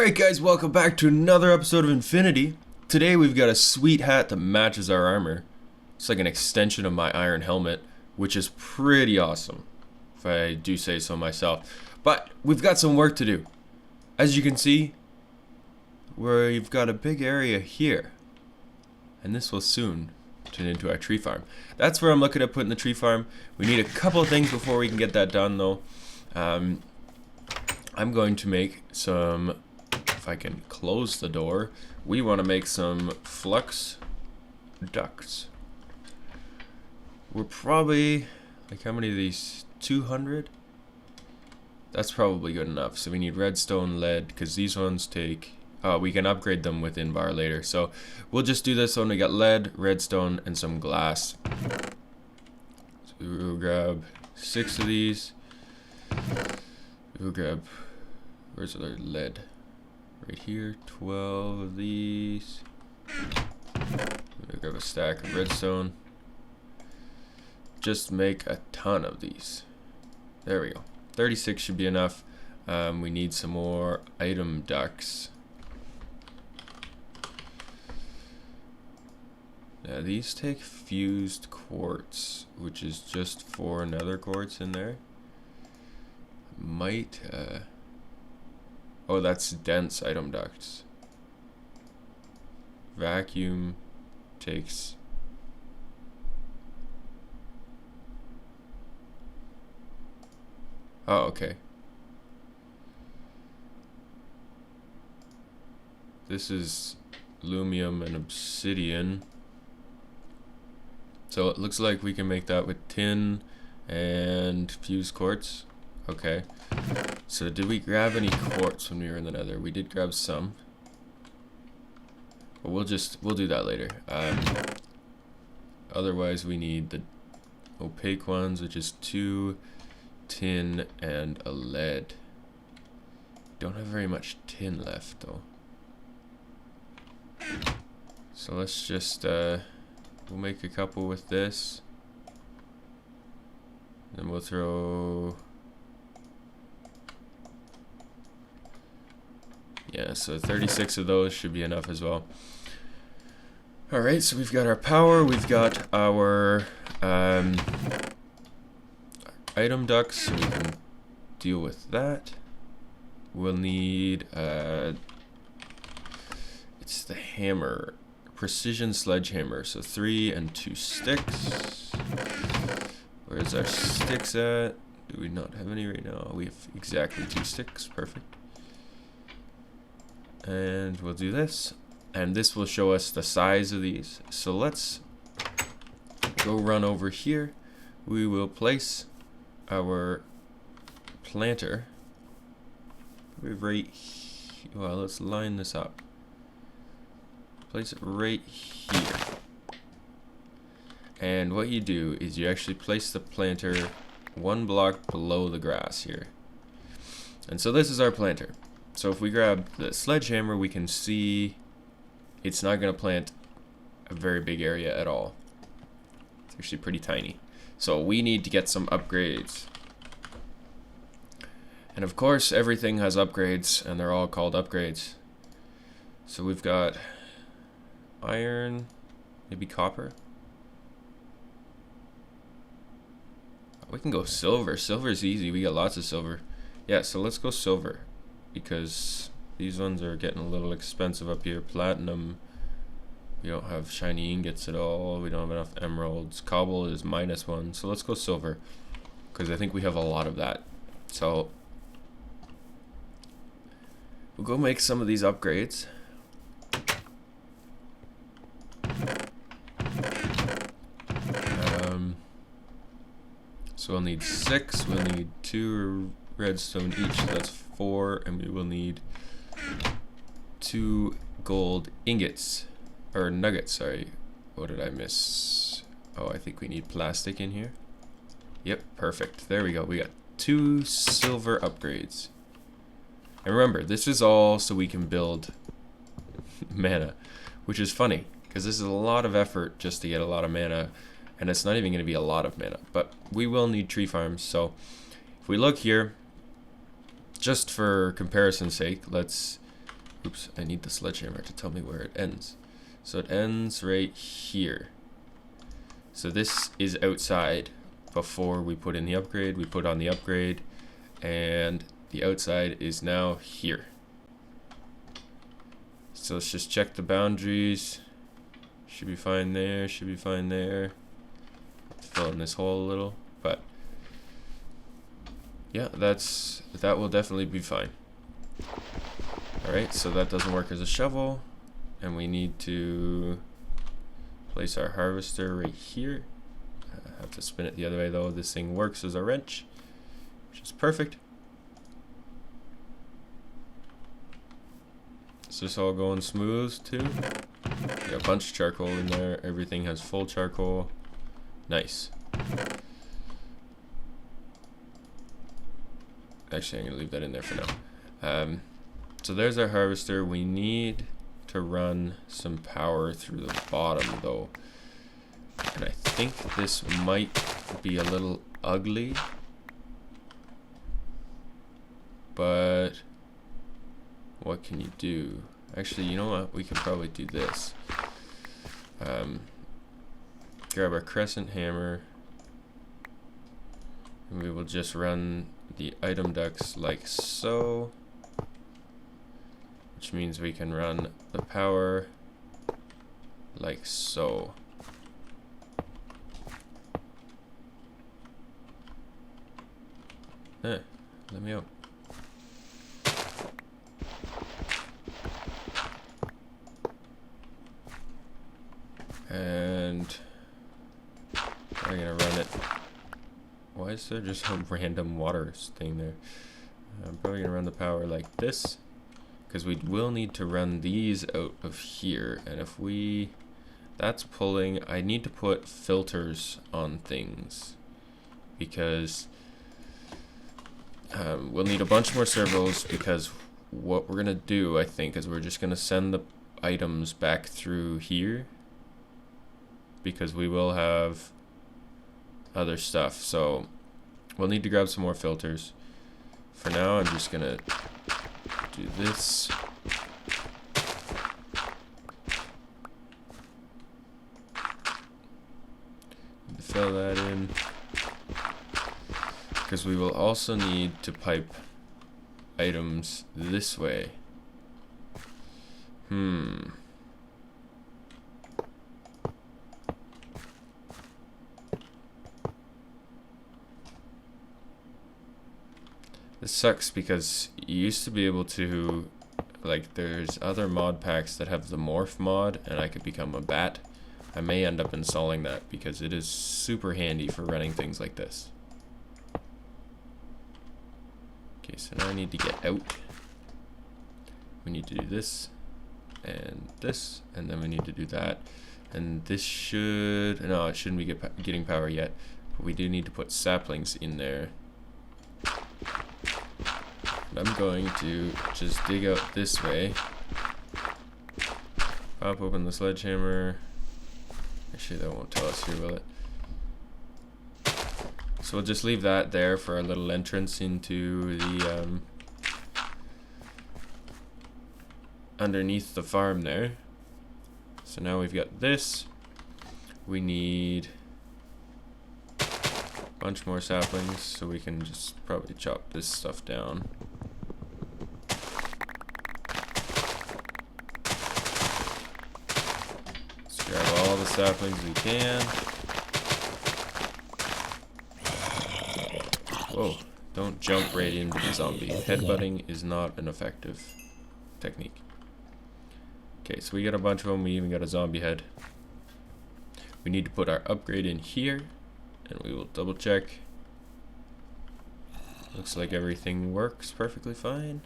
Alright guys, welcome back to another episode of Infinity. Today we've got a sweet hat that matches our armor. It's like an extension of my iron helmet, which is pretty awesome, if I do say so myself. But we've got some work to do. As you can see, we've got a big area here. And this will soon turn into our tree farm. That's where I'm looking at putting the tree farm. We need a couple of things before we can get that done though. I'm going to make some, if I can close the door, we want to make some flux ducts. We're probably, like how many of these? 200? That's probably good enough. So we need redstone, lead, because these ones take, we can upgrade them within bar later. So we'll just do this when we got lead, redstone, and some glass. So we'll grab 6 of these. We'll grab, where's our lead? Right here, 12 of these. We'll grab a stack of redstone. Just make a ton of these. There we go. 36 should be enough. We need some more item ducts. Now these take fused quartz, which is just 4 nether quartz in there. Might, oh, that's dense item ducts. Vacuum takes, oh, okay. This is lumium and obsidian. So it looks like we can make that with tin and fused quartz. Okay. So did we grab any quartz when we were in the nether? We did grab some. But we'll do that later. Otherwise we need the opaque ones, which is 2 tin and a lead. Don't have very much tin left though. So let's just we'll make a couple with this. Then we'll throw, yeah, so 36 of those should be enough as well. Alright, so we've got our power, we've got our item ducts, so we can deal with that. We'll need, it's the hammer, precision sledgehammer, so 3 and 2 sticks. Where's our sticks at? Do we not have any right now? We have exactly 2 sticks, perfect. And we'll do this, and this will show us the size of these. So let's go run over here. We will place our planter right here. Well, let's line this up. Place it right here. And what you do is you actually place the planter 1 block below the grass here. And so this is our planter. So if we grab the sledgehammer, we can see it's not going to plant a very big area at all. It's actually pretty tiny. So we need to get some upgrades. And of course, everything has upgrades, and they're all called upgrades. So we've got iron, maybe copper. We can go silver. Silver's easy. We got lots of silver. Yeah, so let's go silver, because these ones are getting a little expensive up here. Platinum, we don't have shiny ingots at all. We don't have enough emeralds. Cobble is -1, so let's go silver, because I think we have a lot of that. So we'll go make some of these upgrades. So we'll need 6, we'll need 2 redstone each, so that's 4, and we will need 2 gold ingots, or nuggets, sorry. What did I miss? Oh, I think we need plastic in here. Yep, perfect. There we go. We got 2 silver upgrades. And remember, this is all so we can build mana, which is funny, because this is a lot of effort just to get a lot of mana, and it's not even going to be a lot of mana, but we will need tree farms. So if we look here, just for comparison's sake, let's Oops, I need the sledgehammer to tell me where it ends. So it ends right here. So this is outside before we put in the upgrade. We put on the upgrade, and the outside is now here. So let's just check the boundaries. Should be fine there, should be fine there. Fill in this hole a little, but yeah, that will definitely be fine. Alright, so that doesn't work as a shovel, and we need to place our harvester right here. I have to spin it the other way though. This thing works as a wrench, which is perfect. Is this all going smooth too? Got a bunch of charcoal in there. Everything has full charcoal. Nice. Actually, I'm gonna leave that in there for now. So there's our harvester. We need to run some power through the bottom though. And I think this might be a little ugly, but what can you do? Actually, you know what? We can probably do this. Grab our crescent hammer, and we will just run the item ducts like so, which means we can run the power like so. Let me out. And we're gonna run it. Why is there just a random water thing there? I'm probably gonna run the power like this, because we will need to run these out of here. And if that's pulling, I need to put filters on things, because we'll need a bunch more servos, because what we're gonna do, I think, is we're just gonna send the items back through here, because we will have other stuff. So we'll need to grab some more filters. For now, I'm just gonna do this. Fill that in, because we will also need to pipe items this way. This sucks, because you used to be able to, like, there's other mod packs that have the morph mod, and I could become a bat. I may end up installing that, because it is super handy for running things like this. Okay, so now I need to get out. We need to do this, and then we need to do that. And this should, no, it shouldn't be getting power yet, but we do need to put saplings in there. I'm going to just dig out this way. Pop open the sledgehammer. Actually, that won't tell us here, will it? So we'll just leave that there for our little entrance into the underneath the farm there. So now we've got this. We need a bunch more saplings, so we can just probably chop this stuff down. Let's grab all the saplings we can. Whoa, don't jump right into the zombie. Headbutting is not an effective technique. Okay, so we got a bunch of them. We even got a zombie head. We need to put our upgrade in here, and we will double check. Looks like everything works perfectly fine.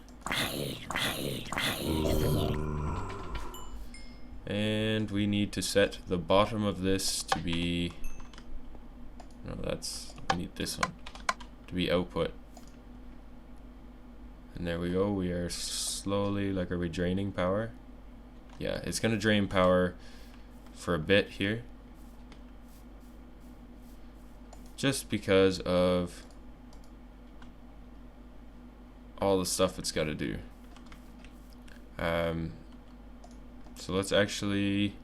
And we need to set the bottom of this to be, no, we need this one to be output. And there we go. We are slowly, like, are we draining power? Yeah, it's gonna drain power for a bit here, just because of all the stuff it's got to do. So let's actually,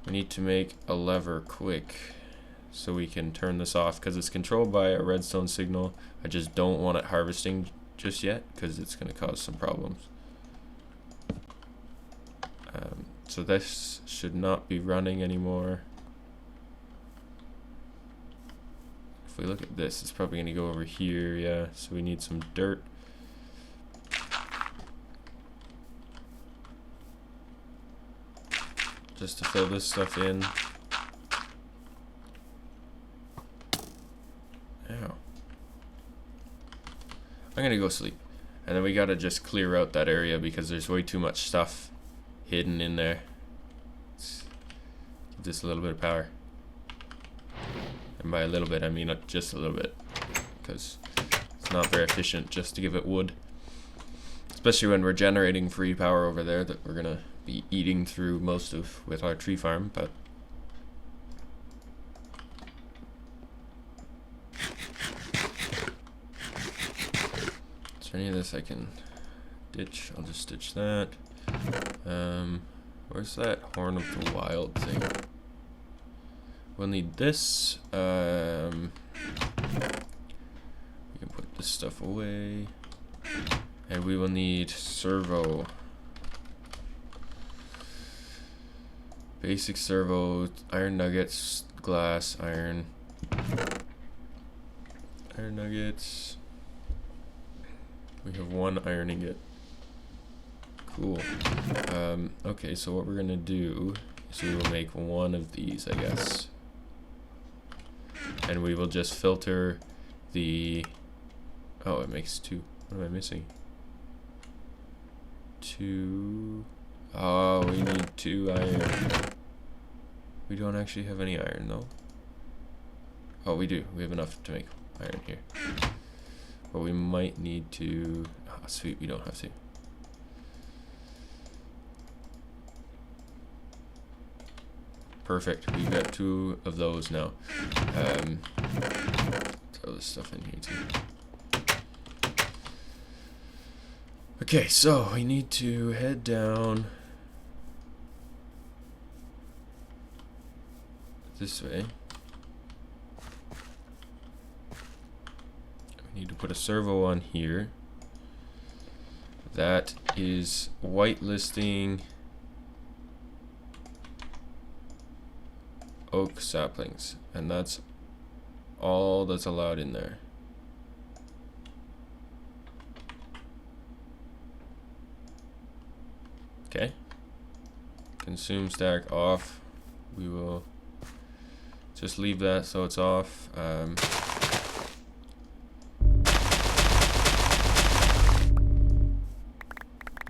we need to make a lever quick so we can turn this off because it's controlled by a redstone signal. I just don't want it harvesting just yet because it's going to cause some problems. So this should not be running anymore. If we look at this, it's probably going to go over here. Yeah, so we need some dirt. Just to fill this stuff in. Ow. I'm gonna go sleep. And then we gotta just clear out that area because there's way too much stuff hidden in there. Let's give this a little bit of power. And by a little bit, I mean not just a little bit. Because it's not very efficient just to give it wood. Especially when we're generating free power over there that we're gonna be eating through most of with our tree farm, but is there any of this I can ditch? I'll just ditch that. Where's that Horn of the Wild thing? We'll need this. We can put this stuff away, and we will need servo. Basic servo, iron nuggets, glass, iron nuggets. We have one iron ingot. Cool. Okay, so what we're gonna do is we will make one of these, I guess. And we will just filter the... Oh, it makes two. What am I missing? Two... Oh, we need 2 iron. We don't actually have any iron, though. Oh, we do. We have enough to make iron here. But we might need to... Oh, sweet, we don't have to. Perfect. We've got 2 of those now. Throw this stuff in here, too. Okay, so we need to head down this way. We need to put a servo on here. That is whitelisting oak saplings, and that's all that's allowed in there. Okay. Consume stack off. We will just leave that so it's off. That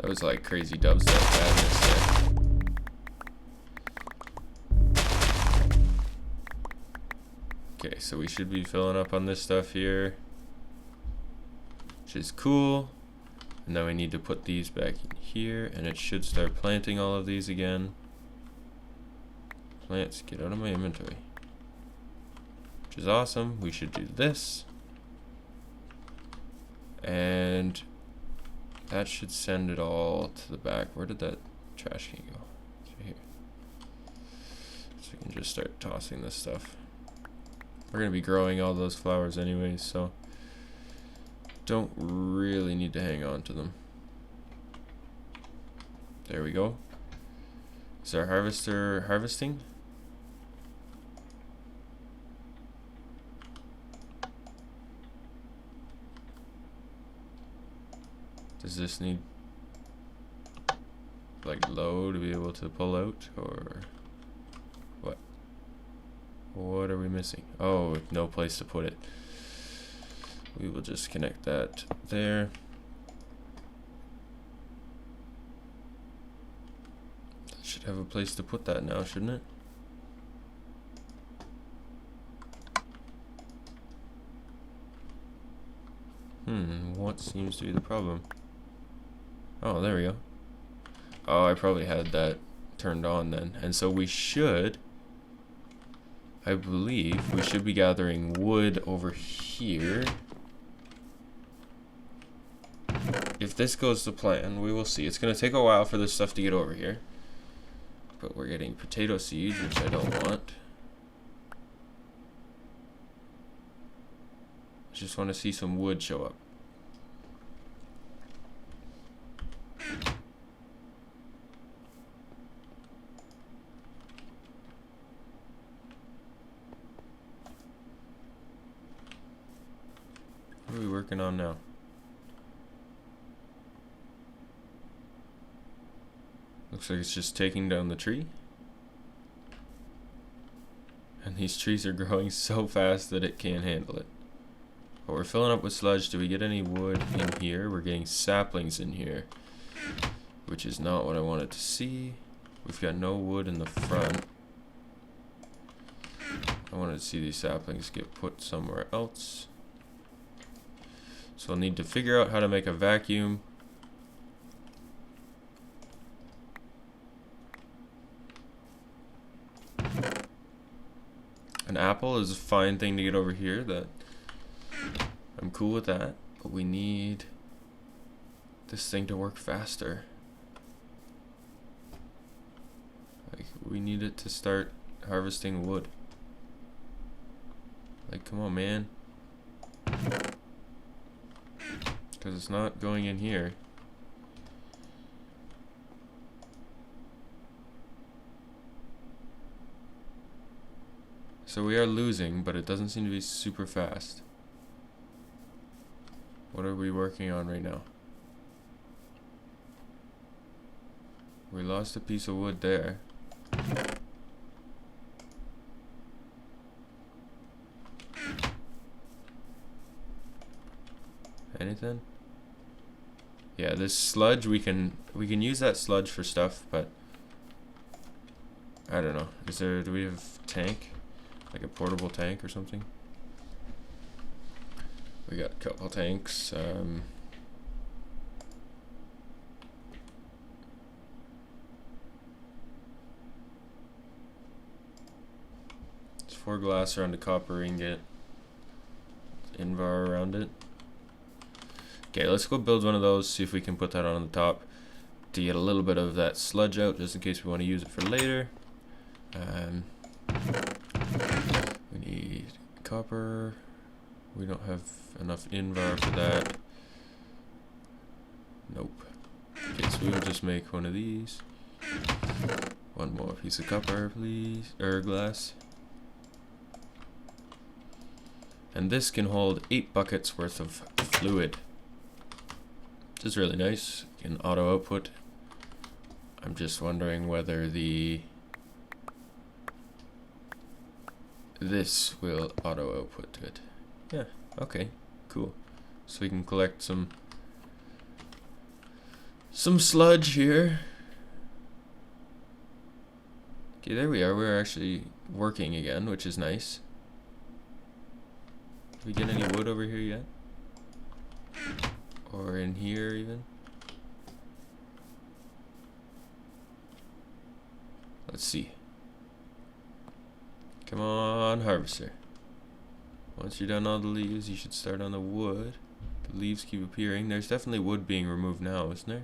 was like crazy dubstep badness there. Okay, so we should be filling up on this stuff here, which is cool. And then we need to put these back in here, and it should start planting all of these again. Plants, get out of my inventory. Which is awesome. We should do this. And that should send it all to the back. Where did that trash can go? It's right here. So we can just start tossing this stuff. We're going to be growing all those flowers anyways, so don't really need to hang on to them. There we go. Is our harvester harvesting? Does this need like low to be able to pull out, or what? What are we missing? Oh, no place to put it. We will just connect that there. That should have a place to put that now, shouldn't it? What seems to be the problem? Oh, there we go. Oh, I probably had that turned on then. And so we should, I believe, we should be gathering wood over here. if this goes to plan, we will see. It's going to take a while for this stuff to get over here. But we're getting potato seeds, which I don't want. I just want to see some wood show up. What are we working on now? Looks like it's just taking down the tree. And these trees are growing so fast that it can't handle it. But we're filling up with sludge. Do we get any wood in here? We're getting saplings in here, which is not what I wanted to see. We've got no wood in the front. I wanted to see these saplings get put somewhere else. So I'll need to figure out how to make a vacuum. An apple is a fine thing to get over here. That I'm cool with that, but we need this thing to work faster. Like, we need it to start harvesting wood. Like, come on, man. Because it's not going in here. So we are losing, but it doesn't seem to be super fast. What are we working on right now? We lost a piece of wood there. Anything? Yeah, this sludge, we can use that sludge for stuff, but I don't know. Do we have a tank? Like a portable tank or something? We got a couple tanks. It's 4 glass around a copper ingot. Invar around it. Okay, let's go build one of those, see if we can put that on the top to get a little bit of that sludge out, just in case we want to use it for later. We need copper. We don't have enough invar for that. Nope. Okay, so we'll just make one of these. One more piece of copper, please, or glass. And this can hold 8 buckets worth of fluid. Which is really nice. Can auto output. I'm just wondering whether this will auto output to it. Yeah, okay, cool. So we can collect some sludge here. Okay, there we are. We're actually working again, which is nice. Did we get any wood over here yet? Or in here even? Let's see. Come on, harvester. Once you're done all the leaves, you should start on the wood. The leaves keep appearing. There's definitely wood being removed now, isn't there?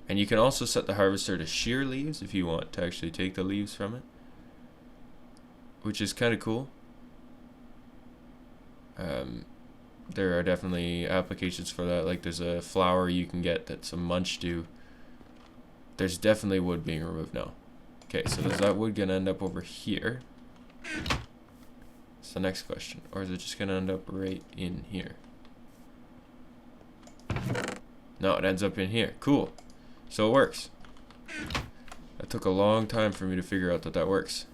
And you can also set the harvester to shear leaves if you want to actually take the leaves from it, which is kind of cool. There are definitely applications for that. Like there's a flower you can get that's a munch do. There's definitely wood being removed now. Okay, so is that wood gonna end up over here? That's the next question. Or is it just gonna end up right in here? No, it ends up in here. Cool. So it works. That took a long time for me to figure out that that works.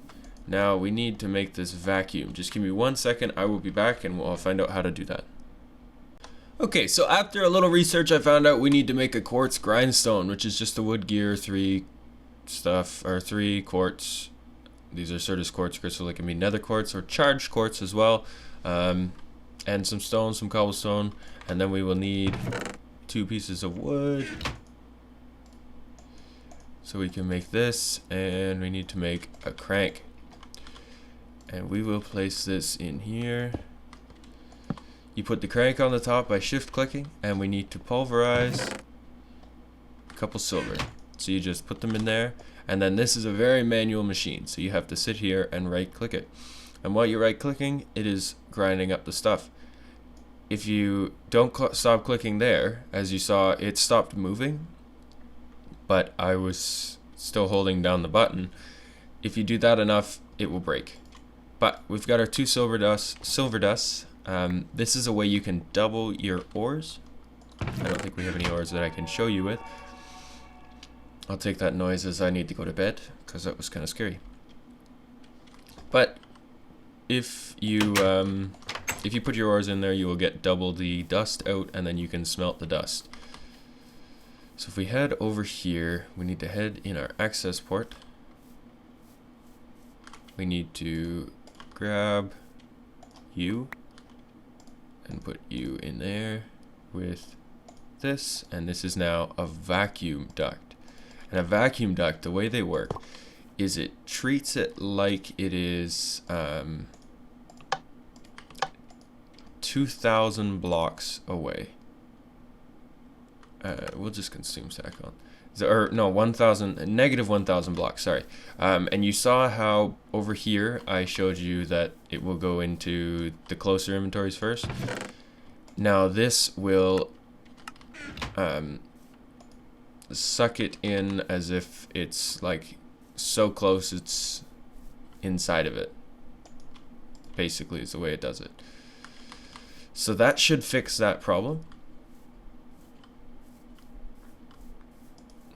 Now we need to make this vacuum. Just give me 1 second. I will be back and I'll find out how to do that. Okay, so after a little research, I found out we need to make a quartz grindstone, which is just a wood gear, 3 quartz. These are Certus quartz crystal. It can be nether quartz or charged quartz as well. And some stone, some cobblestone. And then we will need 2 pieces of wood. So we can make this, and we need to make a crank. And we will place this in here. you put the crank on the top by shift clicking, and we need to pulverize a couple silver. So you just put them in there, and then this is a very manual machine, so you have to sit here and right click it. And while you're right clicking, it is grinding up the stuff. If you don't stop clicking there, as you saw, it stopped moving, but I was still holding down the button. If you do that enough, it will break. But we've got our 2 silver dusts. This is a way you can double your ores. I don't think we have any ores that I can show you with. I'll take that noise as I need to go to bed, because that was kind of scary. But if you put your ores in there, you will get double the dust out, and then you can smelt the dust. So if we head over here, we need to head in our access port. We need to grab you and put you in there with this, and this is now a vacuum duct. And a vacuum duct, the way they work is it treats it like it is 2,000 blocks away. We'll just consume Sacon. Or no, 1,000, negative 1,000 blocks, sorry. And you saw how over here I showed you that it will go into the closer inventories first. Now this will suck it in as if it's like so close it's inside of it. Basically is the way it does it. So that should fix that problem.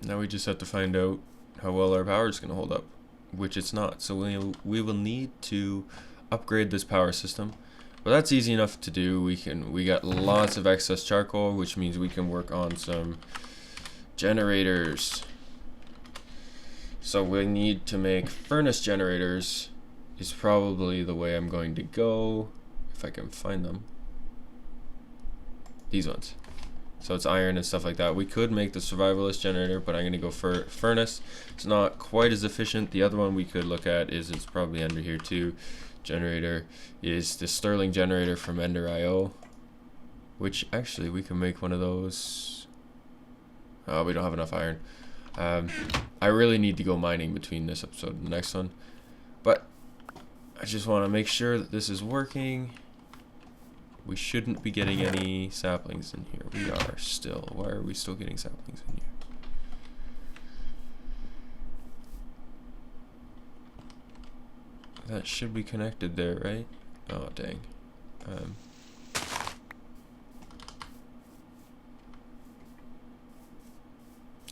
Now we just have to find out how well our power is going to hold up, which it's not. So we will need to upgrade this power system. But that's easy enough to do. We got lots of excess charcoal, which means we can work on some generators. So we need to make furnace generators is probably the way I'm going to go, if I can find them. These ones. So it's iron and stuff like that. We could make the survivalist generator, but I'm going to go for furnace. It's not quite as efficient. The other one we could look at is, it's probably under here too. Generator is the Sterling generator from Ender.io, which actually we can make one of those. Oh, we don't have enough iron. I really need to go mining between this episode and the next one, but I just want to make sure that this is working. We shouldn't be getting any saplings in here. We are still. Why are we still getting saplings in here? That should be connected there, right? Oh, dang.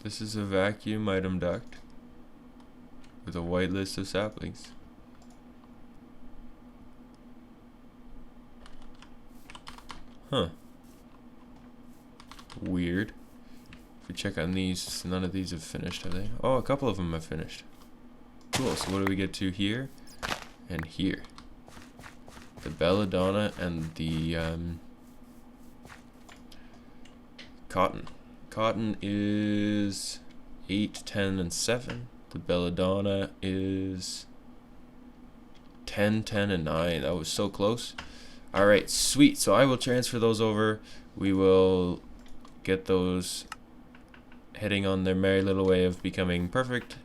This is a vacuum item duct with a white list of saplings. Huh. Weird. If we check on these, none of these have finished, have they? Oh, a couple of them have finished. Cool, so what do we get to here? And here. The belladonna and the cotton. Cotton is 8, 10, and 7. The belladonna is 10, 10, and 9. That was so close. Alright, sweet. So I will transfer those over. We will get those heading on their merry little way of becoming perfect.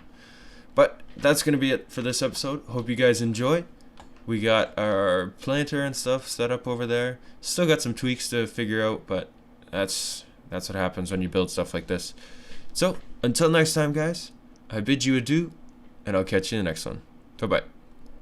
But that's going to be it for this episode. Hope you guys enjoy. We got our planter and stuff set up over there. Still got some tweaks to figure out, but that's what happens when you build stuff like this. So, until next time, guys, I bid you adieu, and I'll catch you in the next one. Bye-bye.